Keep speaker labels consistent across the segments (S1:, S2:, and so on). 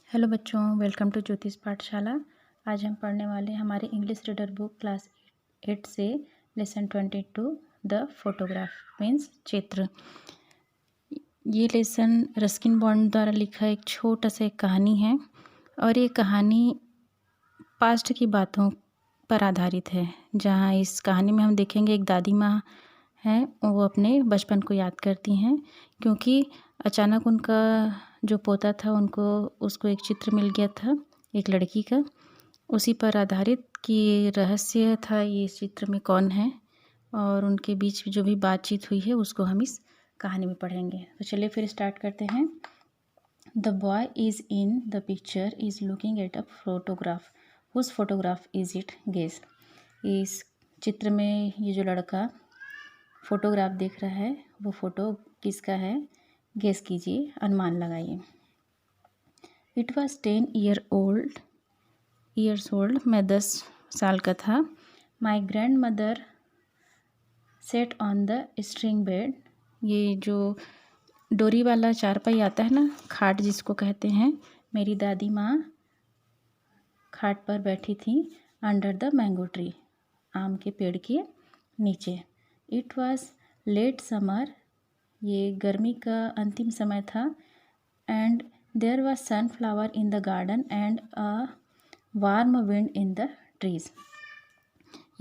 S1: Hello बच्चों, welcome to ज्योतिष पाठशाला। आज हम पढ़ने वाले हैं हमारी इंग्लिश रीडर बुक क्लास 8 से लेसन 22 द फोटोग्राफ मीन्स चित्र। ये लेसन रस्किन बॉन्ड द्वारा लिखा एक छोटा सा एक कहानी है और ये कहानी पास्ट की बातों पर आधारित है। जहाँ इस कहानी में हम देखेंगे एक दादी माँ हैं, वो अपने बचपन को याद करती हैं क्योंकि अचानक उनका जो पोता था उसको एक चित्र मिल गया था एक लड़की का। उसी पर आधारित कि रहस्य था ये इस चित्र में कौन है और उनके बीच जो भी बातचीत हुई है उसको हम इस कहानी में पढ़ेंगे। तो चलिए फिर स्टार्ट करते हैं। The boy is in the picture is looking at a photograph whose photograph is it guess. इस चित्र में ये जो लड़का फोटोग्राफ देख रहा है वो फ़ोटो किसका है, गेस कीजिए, अनुमान लगाइए। इट वॉज 10 years old, मैं 10 साल का था। My grand mother said on the string bed, ये जो डोरी वाला चारपाई आता है ना, खाट जिसको कहते हैं, मेरी दादी माँ खाट पर बैठी थी। अंडर द मैंगो ट्री, आम के पेड़ के नीचे। इट वॉज लेट समर, ये गर्मी का अंतिम समय था। And there was sunflower in the garden and a warm wind in the trees.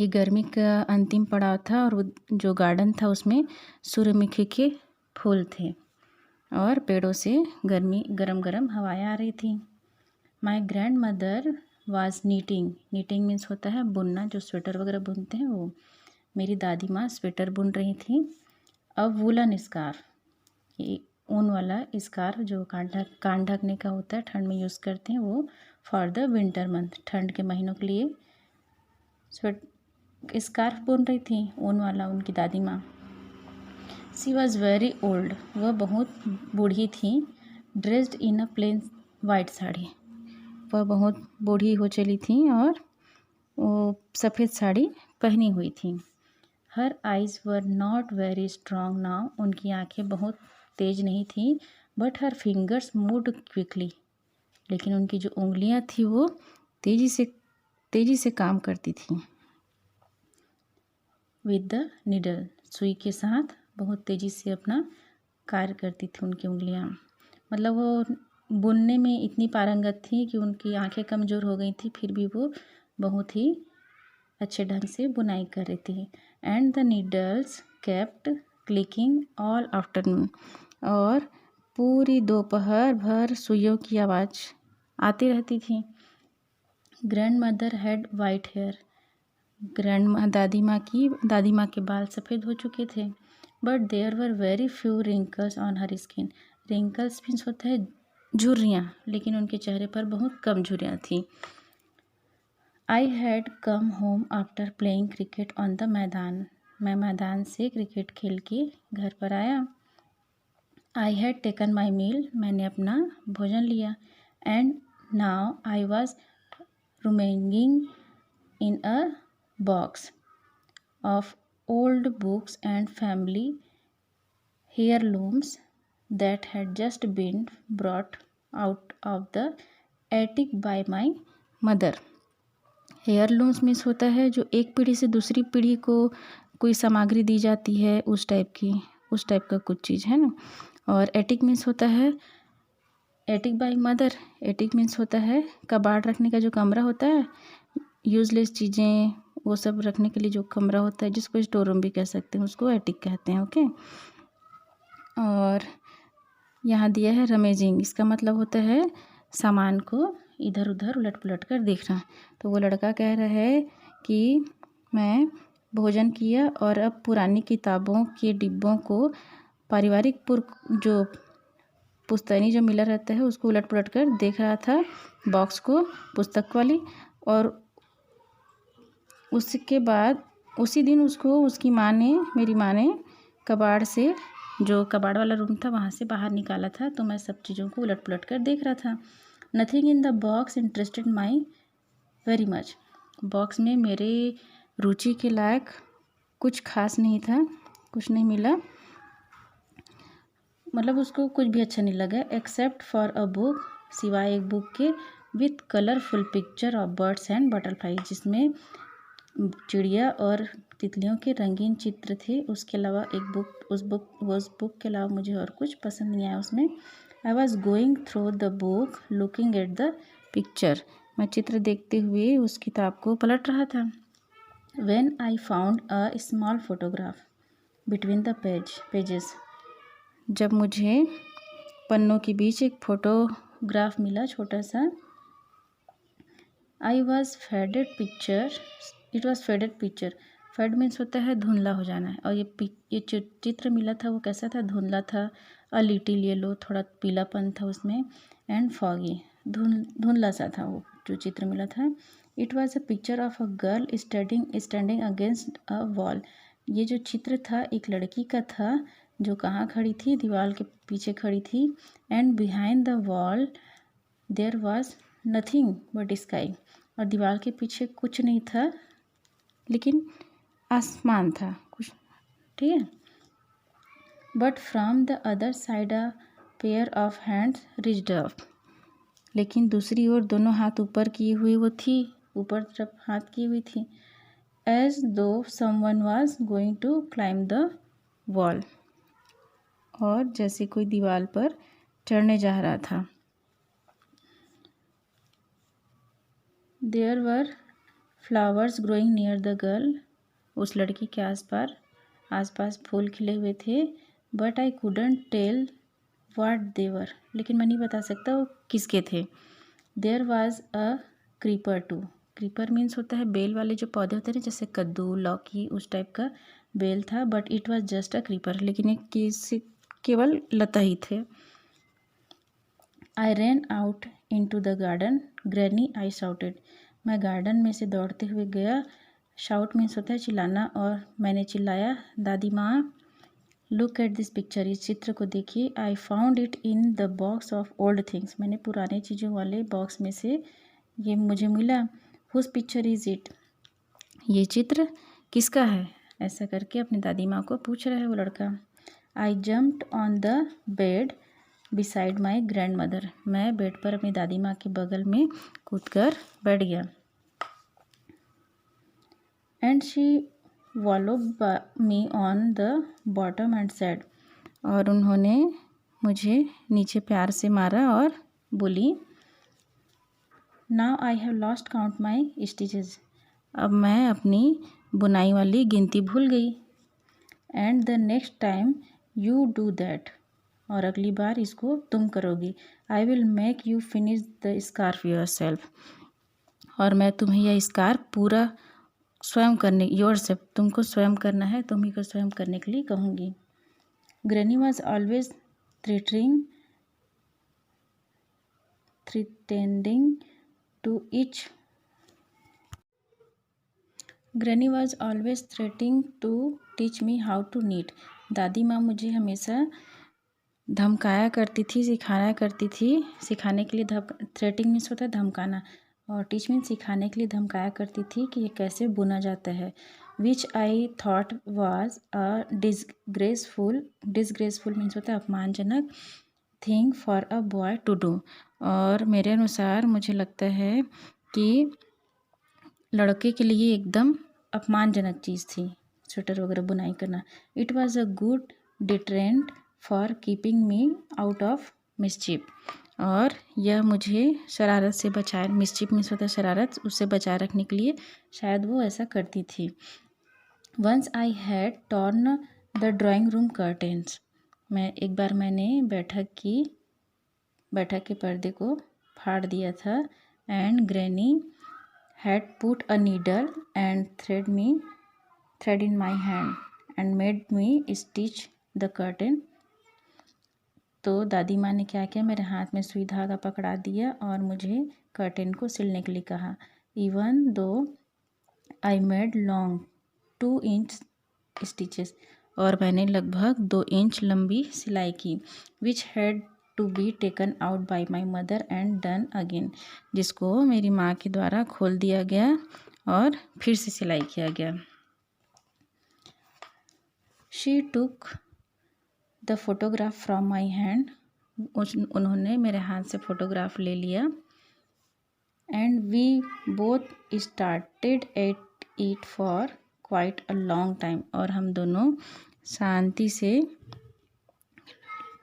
S1: ये गर्मी का अंतिम पड़ाव था और जो गार्डन था उसमें सूर्यमुखी के फूल थे और पेड़ों से गरम गरम हवाएं आ रही थी। My grand mother was knitting, knitting means होता है बुनना, जो स्वेटर वगैरह बुनते हैं वो। मेरी दादी माँ स्वेटर बुन रही थी। अब वूलन स्कार्फ, ये ऊन वाला स्कार्फ जो कान ढकने का होता है, ठंड में यूज़ करते हैं वो, फॉर द विंटर मंथ, ठंड के महीनों के लिए स्कार्फ बुन रही थी ऊन वाला उनकी दादी माँ। सी वॉज वेरी ओल्ड, वह बहुत बूढ़ी थी। Dressed in a plain white sari, वह बहुत बूढ़ी हो चली थी और वो सफ़ेद साड़ी पहनी हुई थी। हर eyes were not very strong now, उनकी आंखें बहुत तेज नहीं थी। But her fingers moved quickly, लेकिन उनकी जो उंगलियां थी वो तेज़ी से काम करती थी। विद द निडल, सुई के साथ बहुत तेज़ी से अपना कार्य करती थी उनकी उंगलियां। मतलब वो बुनने में इतनी पारंगत थी कि उनकी आंखें कमज़ोर हो गई थी, फिर भी वो बहुत ही अच्छे ढंग से बुनाई कर रही थी। And the needles kept clicking all afternoon, और पूरी दोपहर भर सुइयों की आवाज़ आती रहती थी। Grand mother had white hair, दादी माँ के बाल सफ़ेद हो चुके थे। But there were very few wrinkles on her skin, wrinkles means होता है झुर्रियाँ, लेकिन उनके चेहरे पर बहुत कम झुर्रियाँ थी। I had come home after playing cricket on the मैदान, मैं मैदान से क्रिकेट खेल के घर पर आया। आई हैड टेकन माई मील, मैंने अपना भोजन लिया। And now I was rummaging in a box of old books and family heirlooms that had just been brought out of the attic by my mother. Heirlooms means होता है जो एक पीढ़ी से दूसरी पीढ़ी को कोई सामग्री दी जाती है, उस टाइप का कुछ चीज़ है ना। और एटिक मीन्स होता है, attic by mother, attic means होता है कबाड़ रखने का जो कमरा होता है, यूजलेस चीज़ें वो सब रखने के लिए जो कमरा होता है, जिसको स्टोर रूम भी कह सकते हैं, उसको एटिक कहते हैं। ओके। और यहाँ दिया है रमेजिंग, इसका मतलब होता है सामान को इधर उधर उलट पुलट कर देखना। तो वो लड़का कह रहा है कि मैं भोजन किया और अब पुरानी किताबों के डिब्बों को, पारिवारिक जो पुस्तैनी जो मिला रहता है उसको उलट पुलट कर देख रहा था, बॉक्स को, पुस्तक वाली। और उसके बाद उसी दिन उसको उसकी माँ ने, मेरी माँ ने कबाड़ से, जो कबाड़ वाला रूम था वहाँ से बाहर निकाला था। तो मैं सब चीज़ों को उलट पुलट कर देख रहा था। Nothing in the box interested my very much, box में मेरे रुचि के लायक कुछ खास नहीं था, कुछ नहीं मिला। मतलब उसको कुछ भी अच्छा नहीं लगा एक्सेप्ट फॉर अ बुक, सिवाय एक बुक के, with colourful picture of birds and butterfly, जिसमें चिड़िया और तितलियों के रंगीन चित्र थे। उसके अलावा एक बुक उस बुक के अलावा मुझे और कुछ पसंद नहीं आया उसमें। I was going through the book looking at the picture, मैं चित्र देखते हुए उस किताब को पलट रहा था। When I found a small photograph between the pages, जब मुझे पन्नों के बीच एक फोटोग्राफ मिला छोटा सा। I was faded picture, it was faded picture, fade means होता है धुंधला हो जाना है, और ये चित्र मिला था वो कैसा था, धुंधला था, अ लिटिल येलो, थोड़ा पीलापन था उसमें, एंड फॉगी, धुंधला सा था वो जो चित्र मिला था। It was a picture of a girl standing against a wall, ये जो चित्र था एक लड़की का था जो कहाँ खड़ी थी, दीवार के पीछे खड़ी थी। And behind the wall there was nothing but sky, और दीवार के पीछे कुछ नहीं था लेकिन आसमान था कुछ, ठीक है। But from the other side a pair of hands reached up, लेकिन दूसरी ओर दोनों हाथ ऊपर किए हुए वो थी, ऊपर तरफ हाथ की हुई थी। As though someone was going to climb the wall, और जैसे कोई दीवार पर चढ़ने जा रहा था। There were flowers growing near the girl, उस लड़की के आसपास फूल खिले हुए थे। But I couldn't tell what they were, लेकिन मैं नहीं बता सकता वो किसके थे। There was a creeper too, creeper means होता है बेल वाले जो पौधे होते हैं ना, जैसे कद्दू, लौकी, उस टाइप का बेल था। But it was just a creeper, लेकिन एक केवल लता ही थे। I ran out into the garden granny, I shouted, मैं गार्डन में से दौड़ते हुए गया। शाउट मीन्स होता है चिल्लाना, और मैंने चिल्लाया, दादी माँ लुक एट दिस पिक्चर, इस चित्र को देखिए। I found it in the box of old things, मैंने पुराने चीज़ों वाले बॉक्स में से ये मुझे मिला। हुज पिक्चर इज़ इट, ये चित्र किसका है, ऐसा करके अपनी दादी माँ को पूछ रहा है वो लड़का। आई jumped on the bed beside my grand mother, मैं बेड पर अपनी दादी माँ के बगल में कूदकर बैठ गया। And she walloped me on the bottom and said, और उन्होंने मुझे नीचे प्यार से मारा और बोली, now I have lost count my stitches, अब मैं अपनी बुनाई वाली गिनती भूल गई। And the next time you do that, और अगली बार इसको तुम करोगी। I will make you finish the scarf yourself, और मैं तुम्हें यह स्कार्फ पूरा स्वयं करने, योर सेल्फ, तुमको स्वयं करना है, तुम ही को स्वयं करने के लिए कहूँगी। Granny was always threatening to each granny was always threatening to teach me how to knit, दादी माँ मुझे हमेशा धमकाया करती थी, सिखाया करती थी, सिखाने के लिए थ्रेटिंग मीन्स होता है धमकाना, और टीच मीन्स सिखाने के लिए धमकाया करती थी कि ये कैसे बुना जाता है। Which I thought was a disgraceful means होता है अपमानजनक thing for a boy to do, और मेरे अनुसार मुझे लगता है कि लड़के के लिए एकदम अपमानजनक चीज़ थी स्वेटर वगैरह बुनाई करना। It was a good deterrent for keeping me out of मिसचिप, और यह मुझे शरारत से बचाए, मिसचिप मीन्स होता है शरारत, उससे बचाए रखने के लिए शायद वो ऐसा करती थी। Once I had torn the drawing room curtains, एक बार मैंने बैठक के पर्दे को फाड़ दिया था। And granny had put a needle and thread in my hand and made me stitch the curtain, तो दादी माँ ने क्या किया, मेरे हाथ में सुई धागा पकड़ा दिया और मुझे कर्टेन को सिलने के लिए कहा। Even though I made long 2 inch stitches, और मैंने लगभग 2 इंच लंबी सिलाई की। Which had to be taken out by my mother and done again, जिसको मेरी माँ के द्वारा खोल दिया गया और फिर से सिलाई किया गया। She took the photograph from my hand, उन्होंने मेरे हाथ से फ़ोटोग्राफ ले लिया। And we both started at it for quite a long time, और हम दोनों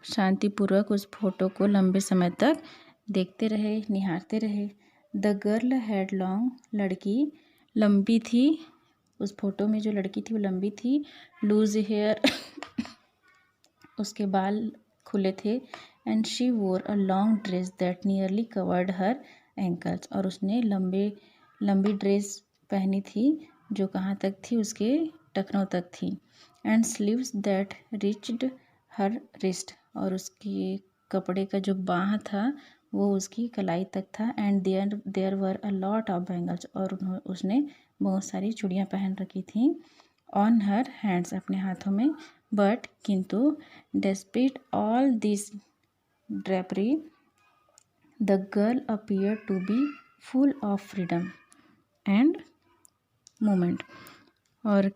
S1: शांतिपूर्वक उस फोटो को लंबे समय तक देखते रहे, निहारते रहे। द गर्ल हैड लॉन्ग, लड़की लंबी थी, उस फोटो में जो लड़की थी वो लंबी थी। लूज हेयर, उसके बाल खुले थे। एंड शी वोर a long dress that nearly covered her ankles, और उसने लंबी ड्रेस पहनी थी जो कहाँ तक थी, उसके टखनों तक थी। And sleeves that reached her wrist, और उसके कपड़े का जो बाँह था वो उसकी कलाई तक था। And there were a lot of bangles, और उसने बहुत सारी चूड़ियाँ पहन रखी थी। ऑन हर हैंड्स, अपने हाथों में। बट किंतु despite all this drapery the girl appear to be full of freedom and movement, और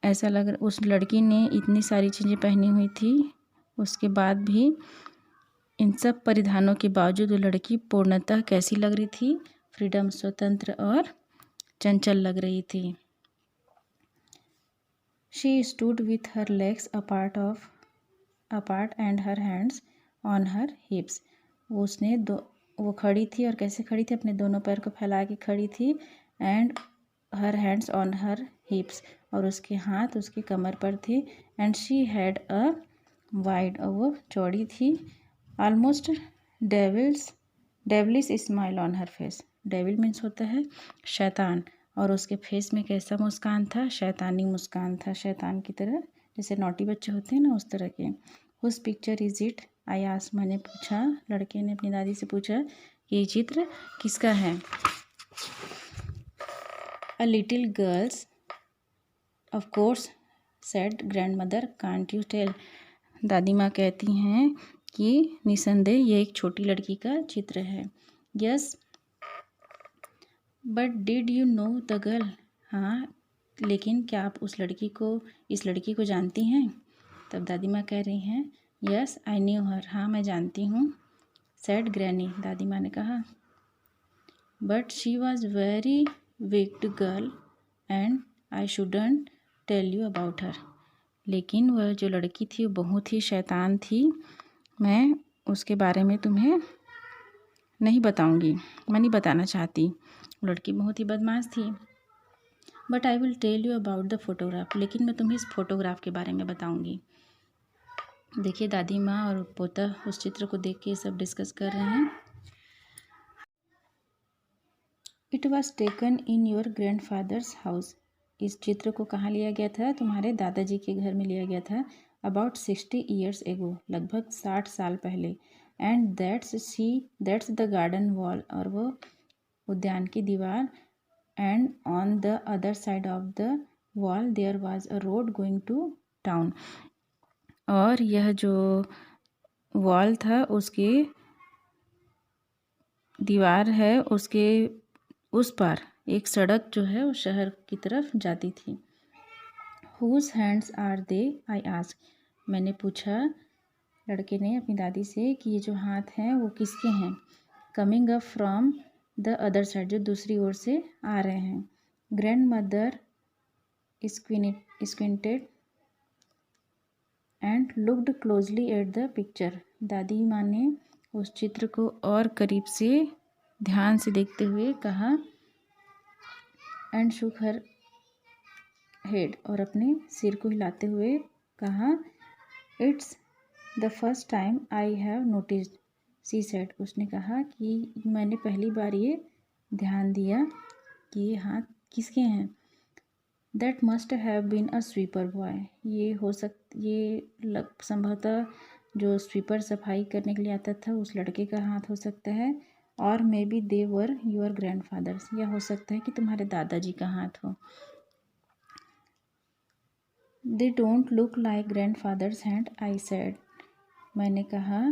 S1: ऐसा लग उस लड़की ने इतनी सारी चीज़ें पहनी हुई थी, उसके बाद भी, इन सब परिधानों के बावजूद वो लड़की पूर्णतः कैसी लग रही थी, फ्रीडम, स्वतंत्र और चंचल लग रही थी। She stood with her legs apart and her hands on her हिप्स, वो खड़ी थी, और कैसे खड़ी थी, अपने दोनों पैर को फैला के खड़ी थी। And her hands on her हिप्स, और उसके हाथ उसकी कमर पर थे। And she had a wide, और वो चौड़ी थी, almost devilish smile on her face. Devil means होता है शैतान, और उसके फेस में कैसा मुस्कान था, शैतानी मुस्कान था, शैतान की तरह, जैसे नॉटी बच्चे होते हैं ना, उस तरह के। Whose picture is it, I asked, मैंने पूछा, लड़के ने अपनी दादी से पूछा कि ये चित्र किसका है। A little girls of course said grandmother, can't you tell, दादी माँ कहती हैं कि निसंदेह ये एक छोटी लड़की का चित्र है। Yes but did you know the girl, हाँ लेकिन क्या आप इस लड़की को जानती हैं। तब दादी माँ कह रही हैं, यस आई न्यू हर, हाँ मैं जानती हूँ। सैड ग्रैनी, दादी माँ ने कहा। But she was very wicked girl and I shouldn't tell you about her, लेकिन वह जो लड़की थी वो बहुत ही शैतान थी, मैं उसके बारे में तुम्हें नहीं बताऊंगी, मैं नहीं बताना चाहती, लड़की बहुत ही बदमाश थी। But I will tell you about the photograph, लेकिन मैं तुम्हें इस फोटोग्राफ के बारे में बताऊंगी। देखिए दादी माँ और पोता उस चित्र को देख के सब डिस्कस कर रहे हैं। It was taken in your grand fathers house, इस चित्र को कहाँ लिया गया था, तुम्हारे दादाजी के घर में लिया गया था। अबाउट 60 ईयर्स एगो, लगभग 60 साल पहले। And that's the garden wall, और वो उद्यान की दीवार। And on the other side of the wall there was a road going to town, और यह जो वॉल था उसके दीवार है, उसके उस पार एक सड़क जो है वो शहर की तरफ जाती थी। Whose hands are they, I ask, मैंने पूछा लड़के ने अपनी दादी से कि ये जो हाथ हैं वो किसके हैं। Coming up from the other side, जो दूसरी ओर से आ रहे हैं। Grand mother squinted and looked closely at the picture, दादी माँ ने उस चित्र को और करीब से ध्यान से देखते हुए कहा। एंड शुक हर हेड, और अपने सिर को हिलाते हुए कहा। It's the first time I have noticed, she said, उसने कहा कि मैंने पहली बार ये ध्यान दिया कि ये हाथ किसके हैं। That must have been a sweeper boy, ये संभवतः जो स्वीपर सफाई करने के लिए आता था उस लड़के का हाथ हो सकता है। और may be they were your grandfathers, या हो सकता है कि तुम्हारे दादाजी का हाथ हो। They don't look like grandfathers hand, I said, मैंने कहा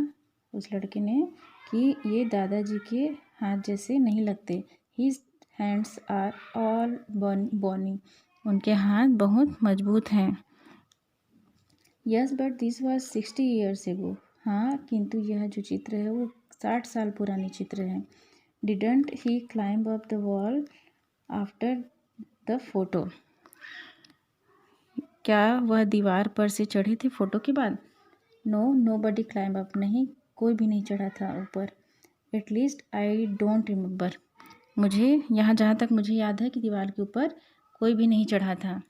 S1: उस लड़के ने कि ये दादाजी के हाथ जैसे नहीं लगते। हिज हैंड्स आर ऑल बोनी, उनके हाथ बहुत मजबूत हैं। Yes but this was 60 years ago. हाँ किंतु यह जो चित्र है वो 60 साल पुरानी चित्र है। Didn't he climb up the wall after the photo. क्या वह दीवार पर से चढ़े थे फोटो के बाद? नो बडी क्लाइंब अप। नहीं, कोई भी नहीं चढ़ा था ऊपर। At least I don't remember. मुझे यहाँ जहाँ तक मुझे याद है कि दीवार के ऊपर कोई भी नहीं चढ़ा था।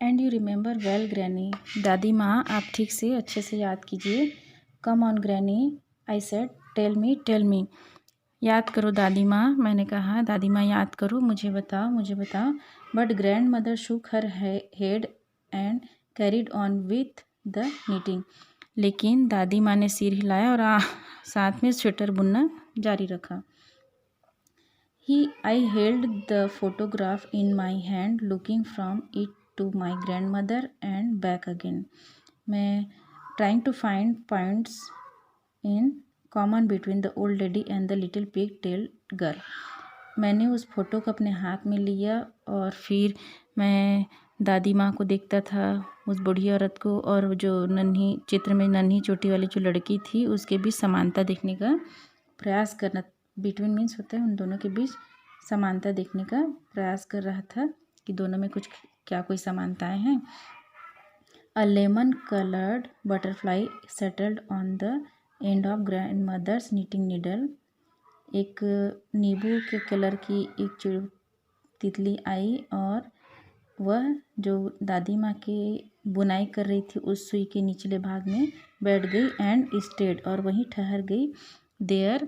S1: And you remember well granny. दादी माँ आप ठीक से अच्छे से याद कीजिए। Come on granny I said, tell me. याद करो दादी माँ, मैंने कहा दादी माँ याद करो, मुझे बताओ। But grand mother shook her head and carried on with the knitting. लेकिन दादी माँ ने सिर हिलाया और साथ में स्वेटर बुनना जारी रखा। I held the photograph in my hand, looking from it to my grandmother and back again. मैं trying to find points in common between the old lady and the little pig-tailed girl. मैंने उस photo को अपने हाथ में लिया और फिर मैं दादी माँ को देखता था, उस बूढ़ी औरत को, और जो नन्ही चित्र में नन्ही चोटी वाली जो लड़की थी उसके बीच समानता देखने का प्रयास करना। बिटवीन मीन्स होता है उन दोनों के बीच समानता देखने का प्रयास कर रहा था कि दोनों में कुछ क्या कोई समानताएं हैं। A lemon coloured butterfly settled on the end of grandmother's knitting needle. एक नींबू के कलर की एक तितली आई और वह जो दादी माँ की बुनाई कर रही थी उस सुई के निचले भाग में बैठ गई एंड स्टेड, और वहीं ठहर गई। There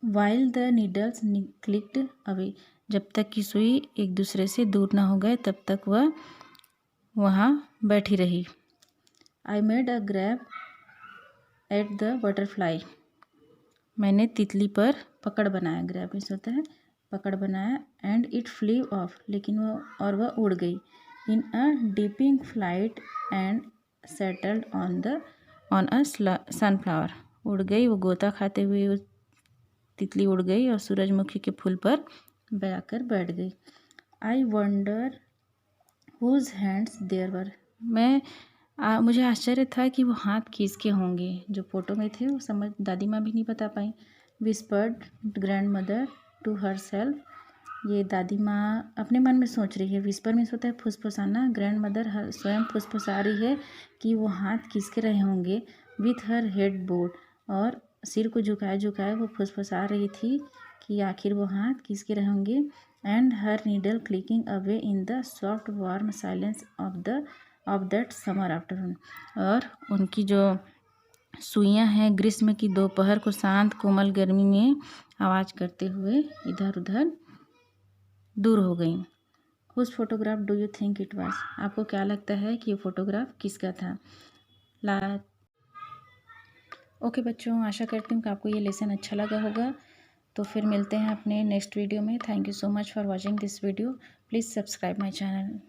S1: while the needles clicked away. जब तक कि सुई एक दूसरे से दूर ना हो गए तब तक वह वहाँ बैठी रही। I made a grab at the butterfly. मैंने तितली पर पकड़ बनाया। ग्रैब मीन्स होता है पकड़ बनाया। एंड इट फ्ली ऑफ, लेकिन वह उड़ गई। In a dipping flight and settled on a sunflower. उड़ गई, वो गोता खाते हुए तितली उड़ गई और सूरजमुखी के फूल पर जाकर बैठ गई। I wonder whose hands there were. मुझे आश्चर्य था कि वो हाथ किसके होंगे। जो फोटो में थे वो समझ दादी माँ भी नहीं बता पाई। Whispered grandmother to herself. ये दादी माँ अपने मन में सोच रही है। विस्पर मीन्स होता है फुसफुसाना। ग्रैंड मदर स्वयं फुसफुसा रही है कि वो हाथ किसके रहे होंगे। विथ हर हेड बोर्ड, और सिर को झुकाए वो फुसफुसा रही थी कि आखिर वो हाथ किसके रहे होंगे। And her needle clicking away in the soft warm silence of that summer afternoon. और उनकी जो सुइयाँ हैं ग्रीष्म की दोपहर को शांत कोमल गर्मी में आवाज़ करते हुए इधर उधर दूर हो गई। Whose photograph do you think it was. आपको क्या लगता है कि ये फोटोग्राफ किसका था? ओके बच्चों, आशा करती हूँ कि आपको ये लेसन अच्छा लगा होगा। तो फिर मिलते हैं अपने नेक्स्ट वीडियो में। Thank you so much for watching this video. Please subscribe my channel.